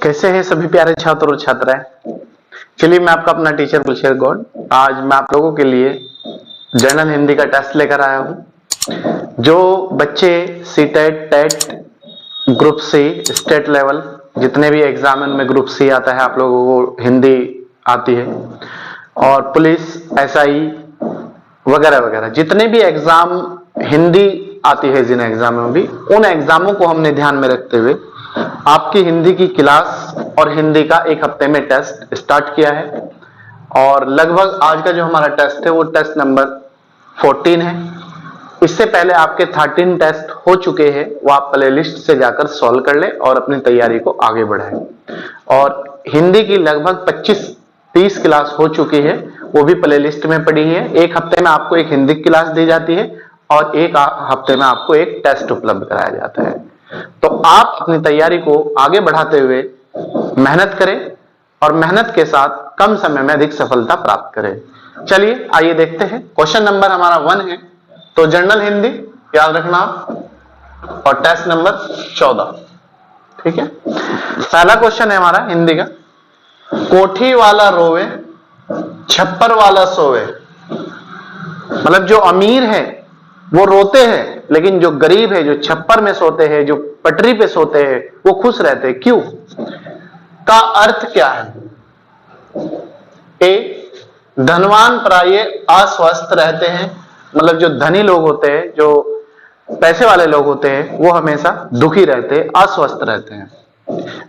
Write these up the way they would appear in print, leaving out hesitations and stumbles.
कैसे हैं सभी प्यारे छात्र और छात्राएं। चलिए, मैं आपका अपना टीचर बुलशेर गौड आज मैं आप लोगों के लिए जनरल हिंदी का टेस्ट लेकर आया हूं। जो बच्चे CTET, TET, group C, state level जितने भी एग्जाम में ग्रुप सी आता है, आप लोगों को हिंदी आती है, और पुलिस, एसआई वगैरह वगैरह जितने भी एग्जाम हिंदी आती है, जिन एग्जामों में भी, उन एग्जामों को हमने ध्यान में रखते हुए आपकी हिंदी की क्लास और हिंदी का एक हफ्ते में टेस्ट स्टार्ट किया है। और लगभग आज का जो हमारा टेस्ट है वो टेस्ट नंबर 14 है। इससे पहले आपके 13 टेस्ट हो चुके हैं, वो आप प्ले लिस्ट से जाकर सॉल्व कर ले और अपनी तैयारी को आगे बढ़ाएं। और हिंदी की लगभग 25-30 क्लास हो चुकी है, वो भी प्ले लिस्ट में पड़ी है। एक हफ्ते में आपको एक हिंदी क्लास दी जाती है और एक हफ्ते में आपको एक टेस्ट उपलब्ध कराया जाता है। तो आप अपनी तैयारी को आगे बढ़ाते हुए मेहनत करें और मेहनत के साथ कम समय में अधिक सफलता प्राप्त करें। चलिए आइए देखते हैं। क्वेश्चन नंबर हमारा 1 है, तो जनरल हिंदी याद रखना आप, और टेस्ट नंबर 14। ठीक है, पहला क्वेश्चन है हमारा हिंदी का। कोठी वाला रोवे, छप्पर वाला सोवे। मतलब जो अमीर है वो रोते हैं, लेकिन जो गरीब है, जो छप्पर में सोते हैं, जो पटरी पे सोते हैं, वो खुश रहते हैं। क्यों? का अर्थ क्या है? ए, धनवान प्राय अस्वस्थ रहते हैं। मतलब जो धनी लोग होते हैं, जो पैसे वाले लोग होते हैं, वो हमेशा दुखी रहते हैं, अस्वस्थ रहते हैं।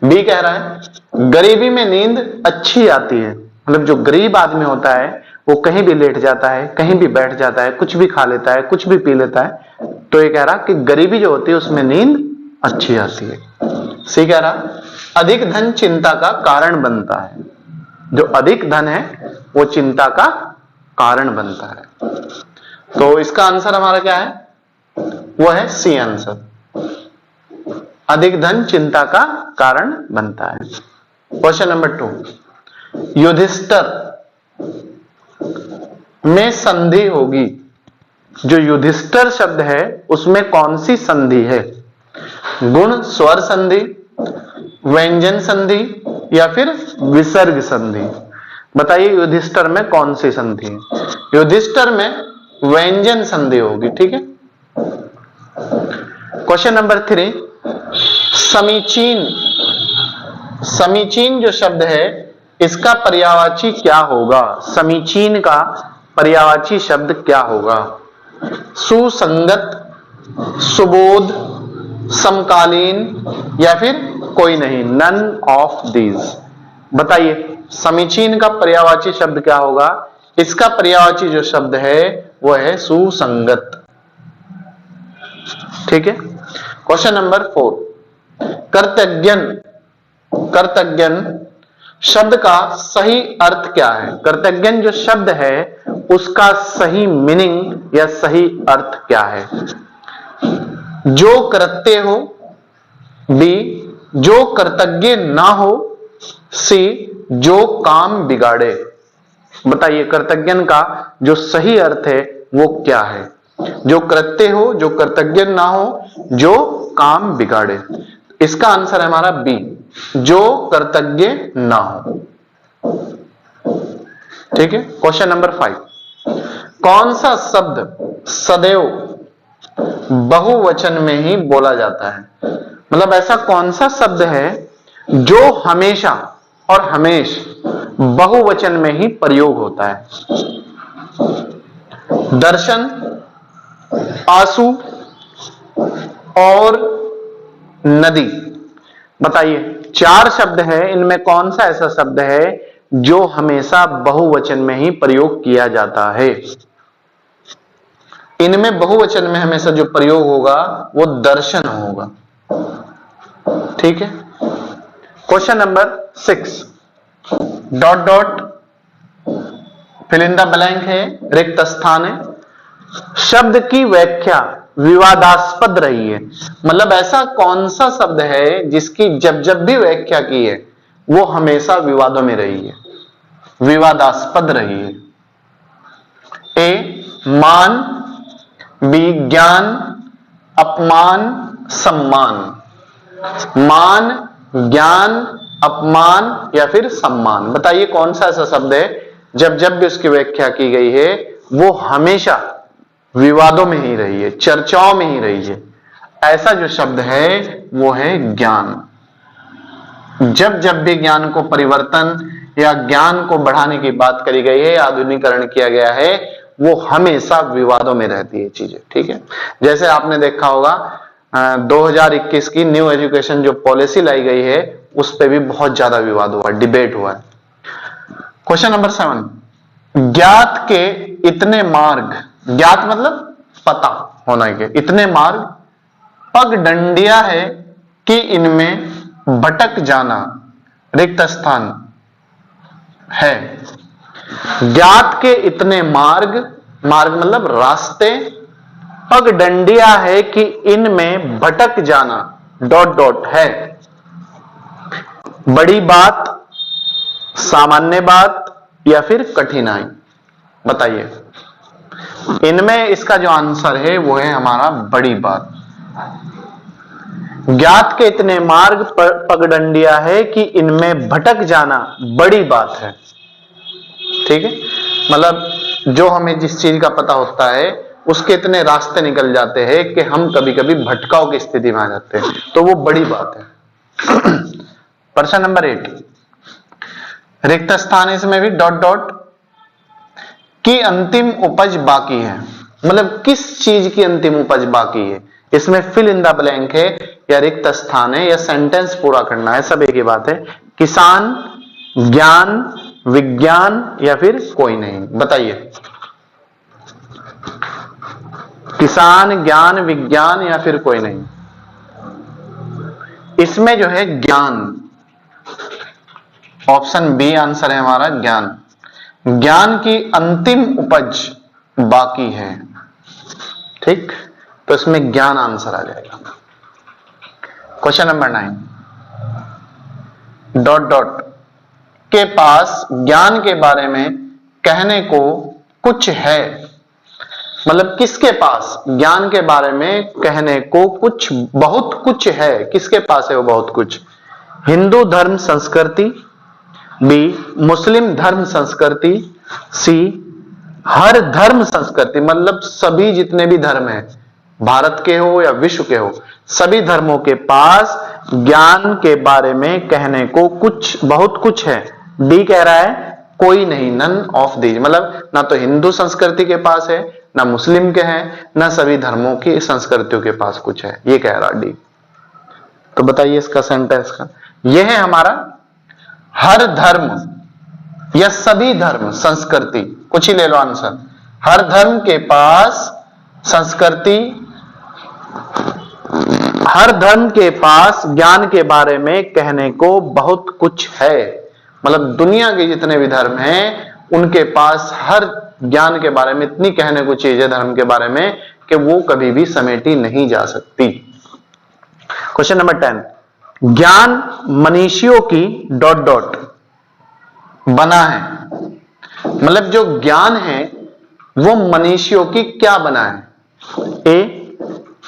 बी कह रहा है गरीबी में नींद अच्छी आती है। मतलब जो गरीब आदमी होता है वो कहीं भी लेट जाता है, कहीं भी बैठ जाता है, कुछ भी खा लेता है, कुछ भी पी लेता है। तो ये कह रहा कि गरीबी जो होती है उसमें नींद अच्छी आती है। सी कह रहा अधिक धन चिंता का कारण बनता है। जो अधिक धन है वो चिंता का कारण बनता है। तो इसका आंसर हमारा क्या है? वो है सी आंसर। अधिक धन चिंता का कारण बनता है। क्वेश्चन नंबर 2, युधिष्ठिर में संधि होगी। जो युधिष्ठिर शब्द है उसमें कौन सी संधि है? गुण स्वर संधि, व्यंजन संधि, या फिर विसर्ग संधि? बताइए युधिष्ठिर में कौन सी संधि है? युधिष्ठिर में व्यंजन संधि होगी। ठीक है। क्वेश्चन नंबर 3, समीचीन। समीचीन जो शब्द है इसका पर्यायवाची क्या होगा? समीचीन का पर्यायवाची शब्द क्या होगा? सुसंगत, सुबोध, समकालीन, या फिर कोई नहीं, नन ऑफ दीज। बताइए समीचीन का पर्यायवाची शब्द क्या होगा? इसका पर्यायवाची जो शब्द है वो है सुसंगत। ठीक है। Question number 4, कर्तज्ञन। कर्तज्ञन शब्द का सही अर्थ क्या है? कर्तज्ञन जो शब्द है उसका सही मीनिंग या सही अर्थ क्या है? जो करते हो, बी जो कर्तज्ञ ना हो, सी जो काम बिगाड़े। बताइए कर्तज्ञन का जो सही अर्थ है वो क्या है? जो कृत्य हो, जो कर्तज्ञ ना हो, जो काम बिगाड़े। इसका आंसर है हमारा बी, जो कर्तज्ञ ना हो। ठीक है। क्वेश्चन नंबर 5, कौन सा शब्द सदैव बहुवचन में ही बोला जाता है? मतलब ऐसा कौन सा शब्द है जो हमेशा और हमेश बहुवचन में ही प्रयोग होता है? दर्शन, आंसू और नदी। बताइए 4 शब्द है, इनमें कौन सा ऐसा शब्द है जो हमेशा बहुवचन में ही प्रयोग किया जाता है? इनमें बहुवचन में हमेशा जो प्रयोग होगा वो दर्शन होगा। ठीक है। Question number 6, dot dot fill in the blank है, रिक्त स्थान है। शब्द की व्याख्या विवादास्पद रही है। मतलब ऐसा कौन सा शब्द है जिसकी जब जब भी व्याख्या की है वो हमेशा विवादों में रही है, विवादास्पद रही है? ए मान, बी ज्ञान, अपमान, सम्मान। मान, ज्ञान, अपमान या फिर सम्मान। बताइए कौन सा ऐसा शब्द है जब जब भी उसकी व्याख्या की गई है वो हमेशा विवादों में ही रही है, चर्चाओं में ही रही है। ऐसा जो शब्द है वो है ज्ञान। जब जब भी ज्ञान को परिवर्तन या ज्ञान को बढ़ाने की बात करी गई है, आधुनिकीकरण किया गया है, वो हमेशा विवादों में रहती है चीजें। ठीक है, जैसे आपने देखा होगा 2021 की न्यू एजुकेशन जो पॉलिसी लाई गई है उस पर भी बहुत ज्यादा विवाद हुआ, डिबेट हुआ है। क्वेश्चन नंबर 7, ज्ञात के इतने मार्ग, ज्ञात मतलब पता होना के, इतने मार्ग पगडंडिया है कि इनमें भटक जाना रिक्त स्थान है। ज्ञात के इतने मार्ग, मार्ग मतलब रास्ते, पगडंडिया है कि इनमें भटक जाना डॉट डॉट है। बड़ी बात, सामान्य बात या फिर कठिनाई। बताइए इनमें इसका जो आंसर है वो है हमारा बड़ी बात। ज्ञात के इतने मार्ग पगडंडिया है कि इनमें भटक जाना बड़ी बात है। ठीक है, मतलब जो हमें जिस चीज का पता होता है उसके इतने रास्ते निकल जाते हैं कि हम कभी कभी भटकाव की स्थिति में आ जाते हैं, तो वो बड़ी बात है। प्रश्न नंबर 8, रिक्त स्थान इसमें भी डॉट डॉट की अंतिम उपज बाकी है। मतलब किस चीज की अंतिम उपज बाकी है, इसमें फिल इन द ब्लैंक है या रिक्त स्थान है या सेंटेंस पूरा करना है, सब एक ही बात है। किसान, ज्ञान, विज्ञान या फिर कोई नहीं। बताइए किसान, ज्ञान, विज्ञान या फिर कोई नहीं। इसमें जो है ज्ञान, ऑप्शन बी आंसर है हमारा ज्ञान। ज्ञान की अंतिम उपज बाकी है। ठीक, तो इसमें ज्ञान आंसर आ जाएगा। क्वेश्चन नंबर 9, डॉट डॉट के पास ज्ञान के बारे में कहने को कुछ है। मतलब किसके पास ज्ञान के बारे में कहने को कुछ, बहुत कुछ है। किसके पास है वो बहुत कुछ? हिंदू धर्म संस्कृति, बी मुस्लिम धर्म संस्कृति, सी हर धर्म संस्कृति, मतलब सभी जितने भी धर्म हैं, भारत के हो या विश्व के हो, सभी धर्मों के पास ज्ञान के बारे में कहने को कुछ, बहुत कुछ है। डी कह रहा है कोई नहीं, नन ऑफ दीज, मतलब ना तो हिंदू संस्कृति के पास है, ना मुस्लिम के हैं, ना सभी धर्मों की संस्कृतियों के पास कुछ है, ये कह रहा डी। तो बताइए इसका सेंटेंस का, यह है हमारा हर धर्म या सभी धर्म संस्कृति, कुछ ही ले लो आंसर। हर धर्म के पास संस्कृति, हर धर्म के पास ज्ञान के बारे में कहने को बहुत कुछ है। मतलब दुनिया के जितने भी धर्म हैं उनके पास हर ज्ञान के बारे में इतनी कहने को चीज है धर्म के बारे में कि वो कभी भी समेटी नहीं जा सकती। क्वेश्चन नंबर 10, ज्ञान मनीषियों की डॉट डॉट बना है। मतलब जो ज्ञान है वो मनीषियों की क्या बना है? ए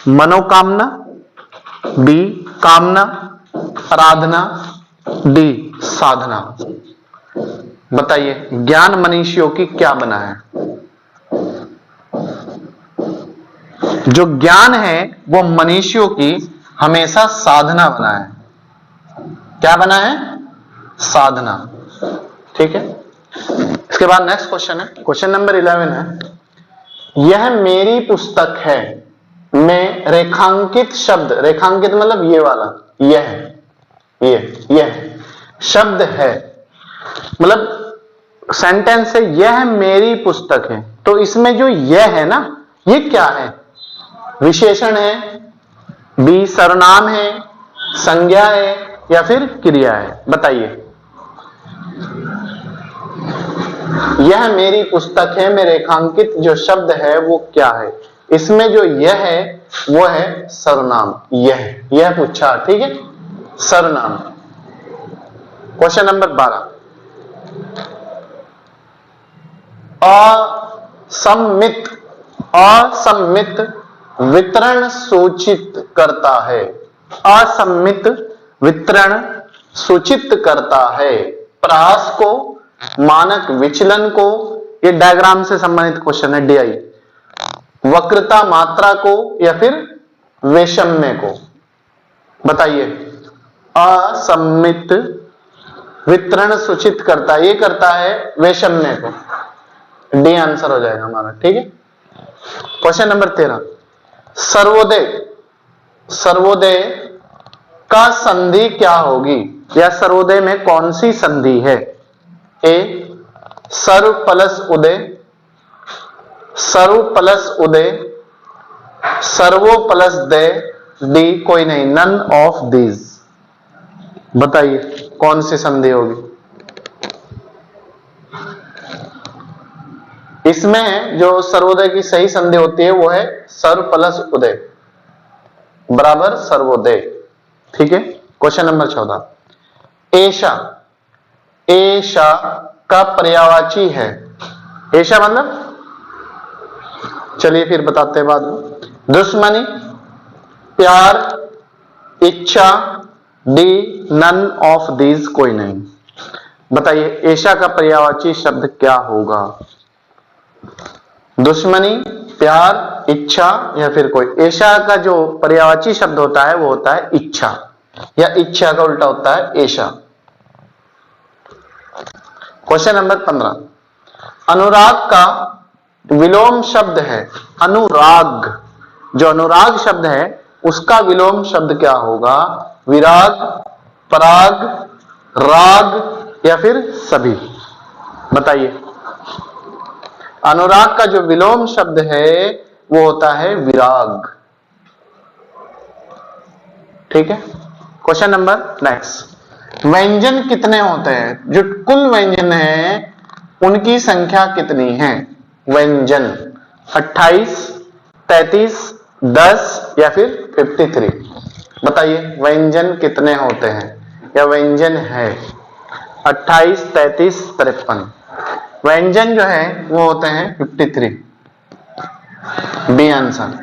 मनोकामना, बी कामना, आराधना, डी साधना। बताइए ज्ञान मनीषियों की क्या बना है? जो ज्ञान है वो मनीषियों की हमेशा साधना बना है। क्या बना है? साधना। ठीक है, इसके बाद नेक्स्ट क्वेश्चन है, क्वेश्चन नंबर 11 है, यह मेरी पुस्तक है में रेखांकित शब्द, रेखांकित मतलब ये वाला, यह शब्द है, मतलब सेंटेंस है यह मेरी पुस्तक है, तो इसमें जो यह है ना, ये क्या है? विशेषण है, बी सर्वनाम है, संज्ञा है या फिर क्रिया है? बताइए यह मेरी पुस्तक है में रेखांकित जो शब्द है वो क्या है? इसमें जो यह है वो है सर्वनाम। यह पूछा, ठीक है, सर्वनाम। क्वेश्चन नंबर 12, असम्मित वितरण सूचित करता है। असममित वितरण सूचित करता है। परास को, मानक विचलन को, ये डायग्राम से संबंधित क्वेश्चन है डीआई। वक्रता मात्रा को या फिर वैषम्य को, बताइए। असममित वितरण सूचित करता है, ये करता है वैषम्य को। डी आंसर हो जाएगा हमारा, ठीक है। क्वेश्चन नंबर 13, सर्वोदय, सर्वोदय का संधि क्या होगी, या सर्वोदय में कौन सी संधि है। ए सर्व प्लस उदय, सर्व प्लस उदय, सर्वो प्लस दय, डी कोई नहीं, नन ऑफ दीज। बताइए कौन सी संधि होगी। इसमें जो सर्वोदय की सही संधि होती है वो है सर्व प्लस उदय बराबर सर्वोदय, ठीक है। क्वेश्चन नंबर 14, ऐशा, ऐशा का पर्यायवाची है। ऐशा मतलब, चलिए फिर बताते हैं बाद में। दुश्मनी, प्यार, इच्छा, डी नन ऑफ दीज कोई नहीं। बताइए ऐशा का पर्यायवाची शब्द क्या होगा। दुश्मनी, प्यार, इच्छा या फिर कोई। ऐशा का जो पर्यायवाची शब्द होता है वो होता है इच्छा, या इच्छा का उल्टा होता है ऐशा। क्वेश्चन नंबर 15, अनुराग का विलोम शब्द है। अनुराग, जो अनुराग शब्द है उसका विलोम शब्द क्या होगा। विराग, पराग, राग या फिर सभी। बताइए अनुराग का जो विलोम शब्द है वो होता है विराग, ठीक है। क्वेश्चन नंबर नेक्स्ट, व्यंजन कितने होते हैं। जो कुल व्यंजन है उनकी संख्या कितनी है। व्यंजन 28, 33, 10 या फिर 53। बताइए व्यंजन कितने होते हैं, या व्यंजन है 28, 33, 53। व्यंजन जो है वो होते हैं 53, B answer.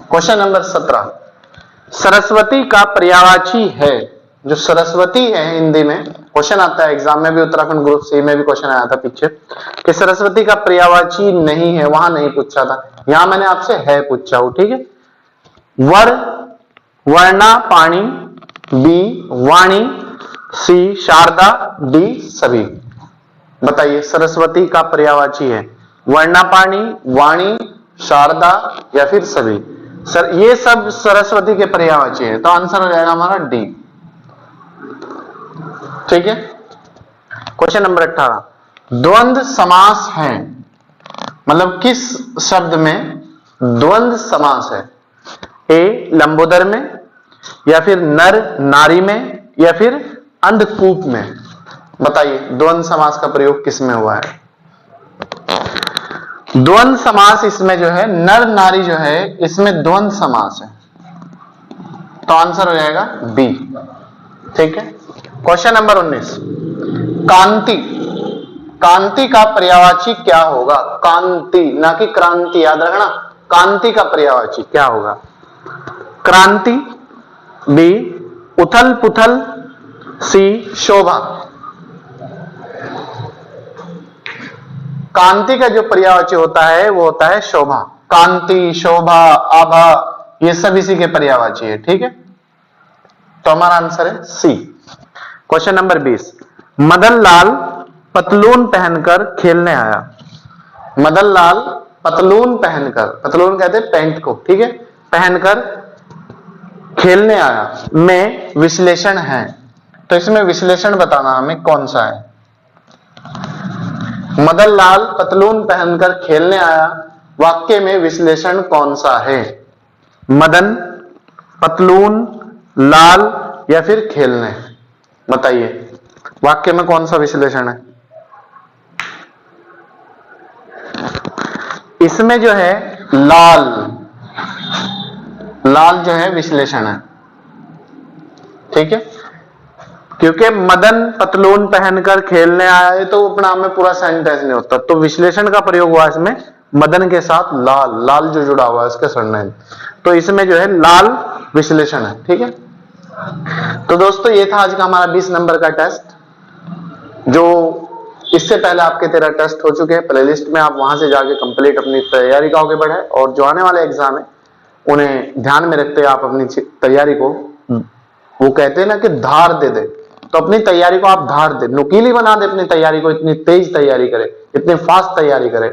Question number 17, Saraswati का पर्यायवाची है। जो सरस्वती है हिंदी में, क्वेश्चन आता है एग्जाम में भी, उत्तराखंड ग्रुप सी में भी क्वेश्चन आया था पीछे कि सरस्वती का पर्यायवाची नहीं है, वहां नहीं पूछा था, यहां मैंने आपसे है पूछा हूं, ठीक है। वर, वर्णा, पाणी, बी वाणी, सी शारदा, डी सभी। बताइए सरस्वती का पर्यायवाची है वर्णापाणी, वाणी, शारदा या फिर सभी। सर ये सब सरस्वती के पर्यायवाची है, तो आंसर हो जाएगा हमारा डी, ठीक है। क्वेश्चन नंबर 18, द्वंद्व समास है, मतलब किस शब्द में द्वंद्व समास है। ए लंबोदर में, या फिर नर नारी में, या फिर अंधकूप में। बताइए द्वंद्व समास का प्रयोग किस में हुआ है। द्वंद्व समास इसमें जो है नर नारी जो है इसमें द्वंद्व समास है, तो आंसर हो जाएगा बी, ठीक है। क्वेश्चन नंबर 19, कांति, कांति का पर्यायवाची क्या होगा। कांति ना कि क्रांति, याद रखना। कांति का पर्यायवाची क्या होगा। क्रांति, बी उथल पुथल, सी शोभा। कांति का जो पर्यायवाची होता है वो होता है शोभा। कांति, शोभा, आभा ये सब इसी के पर्यायवाची है, ठीक है। तो हमारा आंसर है सी। क्वेश्चन नंबर 20, मदन लाल पतलून पहनकर खेलने आया। मदन लाल पतलून पहनकर, पतलून कहते हैं पैंट को, ठीक है, पहनकर खेलने आया में विश्लेषण है, तो इसमें विश्लेषण बताना हमें कौन सा है। मदन लाल पतलून पहनकर खेलने आया, वाक्य में विश्लेषण कौन सा है। मदन, पतलून, लाल या फिर खेलने। बताइए वाक्य में कौन सा विश्लेषण है। इसमें जो है लाल, लाल जो है विश्लेषण है, ठीक है, क्योंकि मदन पतलून पहनकर खेलने आया है तो उपनाम में पूरा सेंटेंस नहीं होता, तो विश्लेषण का प्रयोग हुआ इसमें मदन के साथ लाल, लाल जो जुड़ा हुआ है उसके सरनेम, तो इसमें जो है लाल विश्लेषण है। ठीक है, तो दोस्तों ये था आज का हमारा 20 नंबर का टेस्ट। जो इससे पहले आपके 13 टेस्ट हो चुके हैं, प्लेलिस्ट में आप वहां से जाके कंप्लीट अपनी तैयारी का आगे बढ़ाए, और जो आने वाले एग्जाम है उन्हें ध्यान में रखते हुए आप अपनी तैयारी को, वो कहते हैं ना कि धार दे दे, तो अपनी तैयारी को आप धार दे, नुकीली बना दे अपनी तैयारी को, इतनी तेज तैयारी करे, इतनी फास्ट तैयारी करे।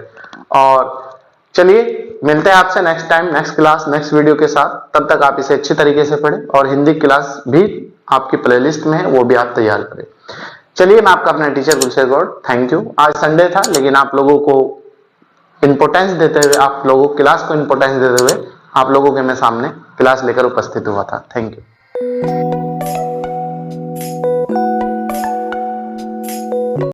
और चलिए मिलते हैं आपसे next time, next class, next video के साथ। तब तक आप इसे अच्छी तरीके से पढ़ें, और हिंदी क्लास भी आपकी प्लेलिस्ट में है, वो भी आप तैयार करें। चलिए, मैं आपका अपना teacher Gulsher Gaur, thank. आज संडे था, लेकिन आप लोगों को इंपोर्टेंस देते हुए, आप लोगों क्लास को इंपोर्टेंस देते हुए आप लोगों के मैं सामने क्लास लेकर उपस्थित हुआ था। Thank you.